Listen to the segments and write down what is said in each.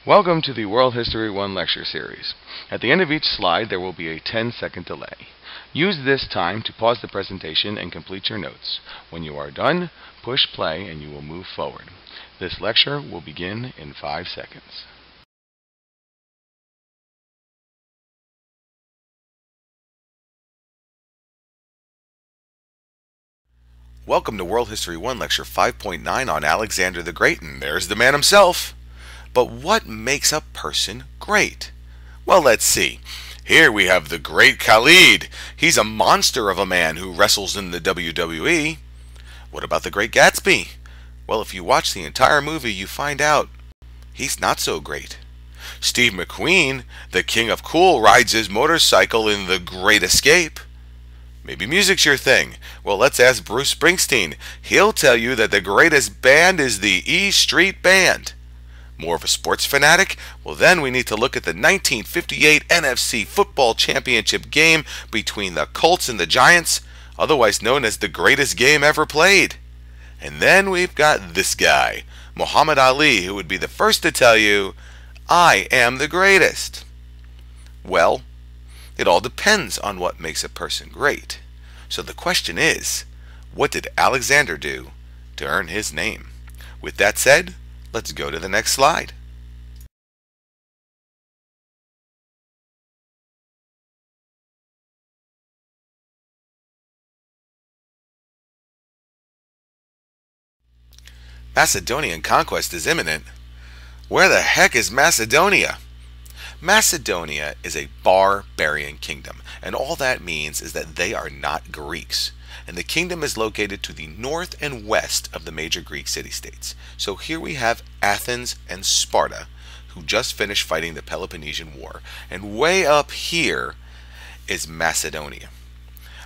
Welcome to the World History 1 lecture series. At the end of each slide there will be a 10-second delay. Use this time to pause the presentation and complete your notes. When you are done, push play and you will move forward. This lecture will begin in 5 seconds. Welcome to World History 1 Lecture 5.9 on Alexander the Great, and there's the man himself. But what makes a person great? Well, let's see. Here we have the great Khalid. He's a monster of a man who wrestles in the WWE. What about the great Gatsby? Well, if you watch the entire movie, you find out he's not so great. Steve McQueen, the king of cool, rides his motorcycle in The Great Escape. Maybe music's your thing. Well, let's ask Bruce Springsteen. He'll tell you that the greatest band is the E Street Band. More of a sports fanatic? Well, then we need to look at the 1958 NFC Football Championship game between the Colts and the Giants, otherwise known as the greatest game ever played. And then we've got this guy, Muhammad Ali, who would be the first to tell you, I am the greatest. Well, it all depends on what makes a person great. So the question is, what did Alexander do to earn his name? With that said, let's go to the next slide. Macedonian conquest is imminent. Where the heck is Macedonia? Macedonia is a barbarian kingdom, and all that means is that they are not Greeks. And the kingdom is located to the north and west of the major Greek city-states. So here we have Athens and Sparta, who just finished fighting the Peloponnesian War. And way up here is Macedonia.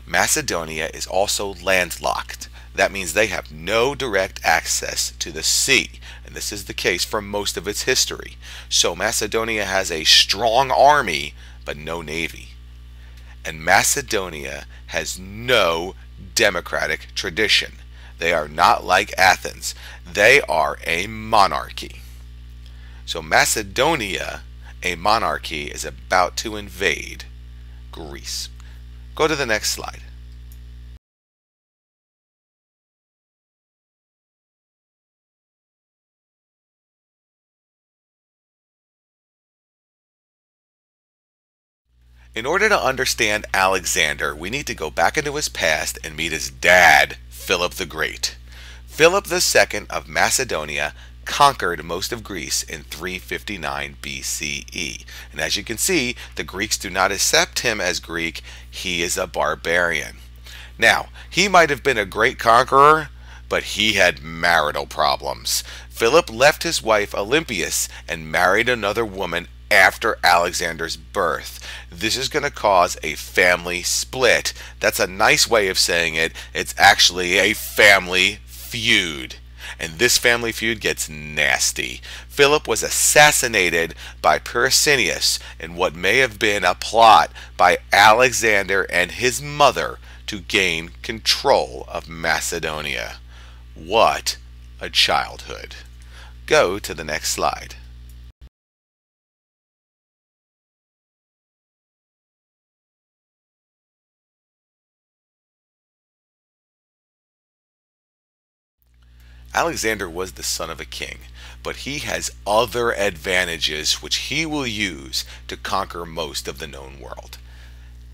Macedonia is also landlocked. That means they have no direct access to the sea. And this is the case for most of its history. So Macedonia has a strong army, but no navy. And Macedonia has no democratic tradition. They are not like Athens. They are a monarchy. So Macedonia, a monarchy, is about to invade Greece. Go to the next slide. In order to understand Alexander, we need to go back into his past and meet his dad, Philip the Great. Philip II of Macedonia conquered most of Greece in 359 BCE. And as you can see, the Greeks do not accept him as Greek. He is a barbarian. Now, he might have been a great conqueror, but he had marital problems. Philip left his wife Olympias and married another woman after Alexander's birth. This is going to cause a family split. That's a nice way of saying it. It's actually a family feud. And this family feud gets nasty. Philip was assassinated by Persius in what may have been a plot by Alexander and his mother to gain control of Macedonia. What a childhood. Go to the next slide. Alexander was the son of a king, but he has other advantages which he will use to conquer most of the known world.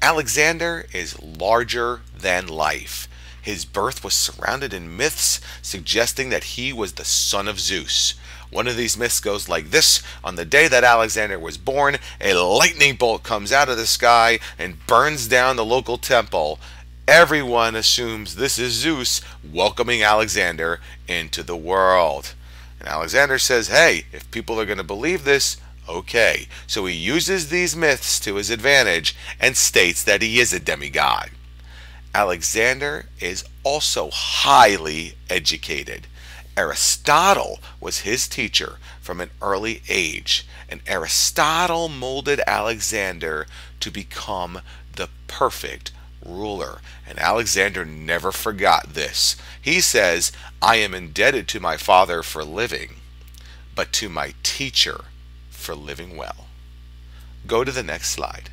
Alexander is larger than life. His birth was surrounded in myths suggesting that he was the son of Zeus. One of these myths goes like this: on the day that Alexander was born, a lightning bolt comes out of the sky and burns down the local temple. Everyone assumes this is Zeus welcoming Alexander into the world. And Alexander says, hey, if people are going to believe this, okay. So he uses these myths to his advantage and states that he is a demigod. Alexander is also highly educated. Aristotle was his teacher from an early age, and Aristotle molded Alexander to become the perfect ruler. And Alexander never forgot this. He says, I am indebted to my father for living, but to my teacher for living well. Go to the next slide.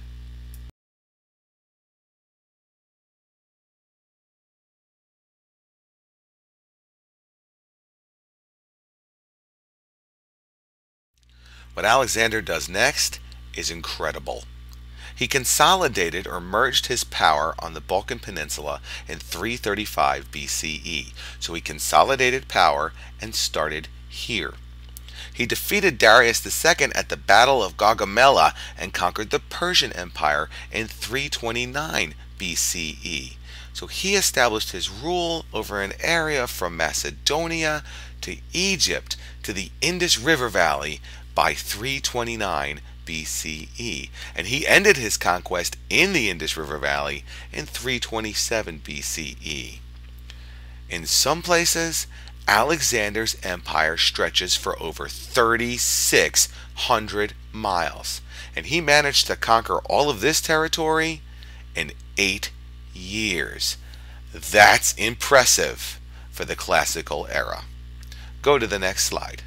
What Alexander does next is incredible. He consolidated or merged his power on the Balkan Peninsula in 335 BCE. So he consolidated power and started here. He defeated Darius II at the Battle of Gaugamela and conquered the Persian Empire in 329 BCE. So he established his rule over an area from Macedonia to Egypt to the Indus River Valley by 329 BCE. And he ended his conquest in the Indus River Valley in 327 BCE. In some places, Alexander's empire stretches for over 3,600 miles, and he managed to conquer all of this territory in 8 years. That's impressive for the classical era. Go to the next slide.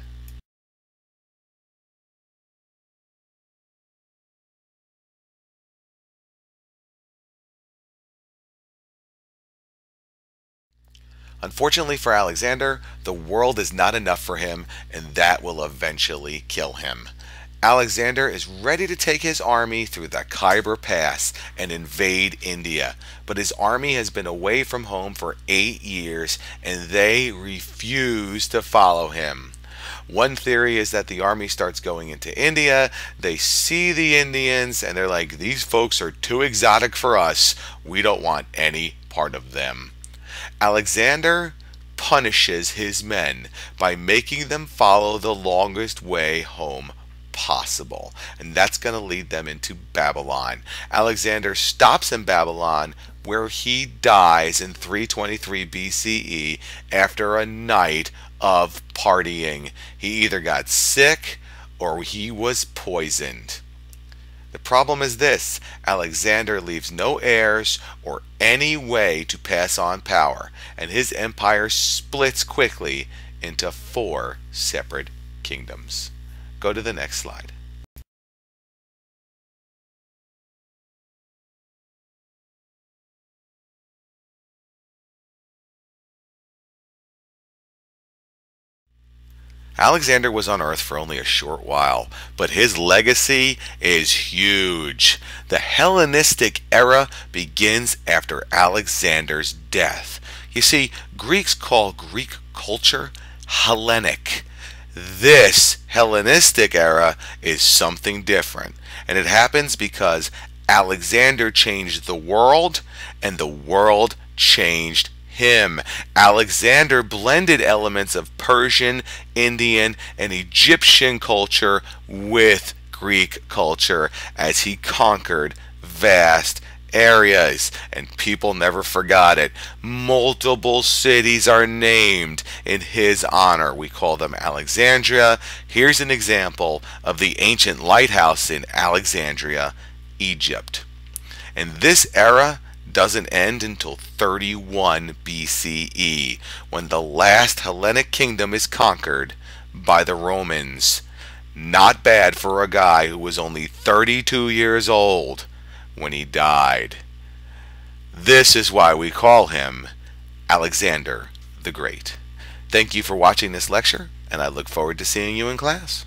Unfortunately for Alexander, the world is not enough for him, and that will eventually kill him. Alexander is ready to take his army through the Khyber Pass and invade India, but his army has been away from home for 8 years, and they refuse to follow him. One theory is that the army starts going into India, they see the Indians, and they're like, these folks are too exotic for us, we don't want any part of them. Alexander punishes his men by making them follow the longest way home possible, and that's going to lead them into Babylon. Alexander stops in Babylon, where he dies in 323 BCE after a night of partying. He either got sick or he was poisoned. The problem is this: Alexander leaves no heirs or any way to pass on power, and his empire splits quickly into 4 separate kingdoms. Go to the next slide. Alexander was on Earth for only a short while, but his legacy is huge. The Hellenistic era begins after Alexander's death. You see, Greeks call Greek culture Hellenic. This Hellenistic era is something different, and it happens because Alexander changed the world, and the world changed him. Alexander blended elements of Persian, Indian, and Egyptian culture with Greek culture as he conquered vast areas, and people never forgot it. Multiple cities are named in his honor. We call them Alexandria. Here's an example of the ancient lighthouse in Alexandria, Egypt. And this era doesn't end until 31 BCE, when the last Hellenic kingdom is conquered by the Romans. Not bad for a guy who was only 32 years old when he died. This is why we call him Alexander the Great. Thank you for watching this lecture, and I look forward to seeing you in class.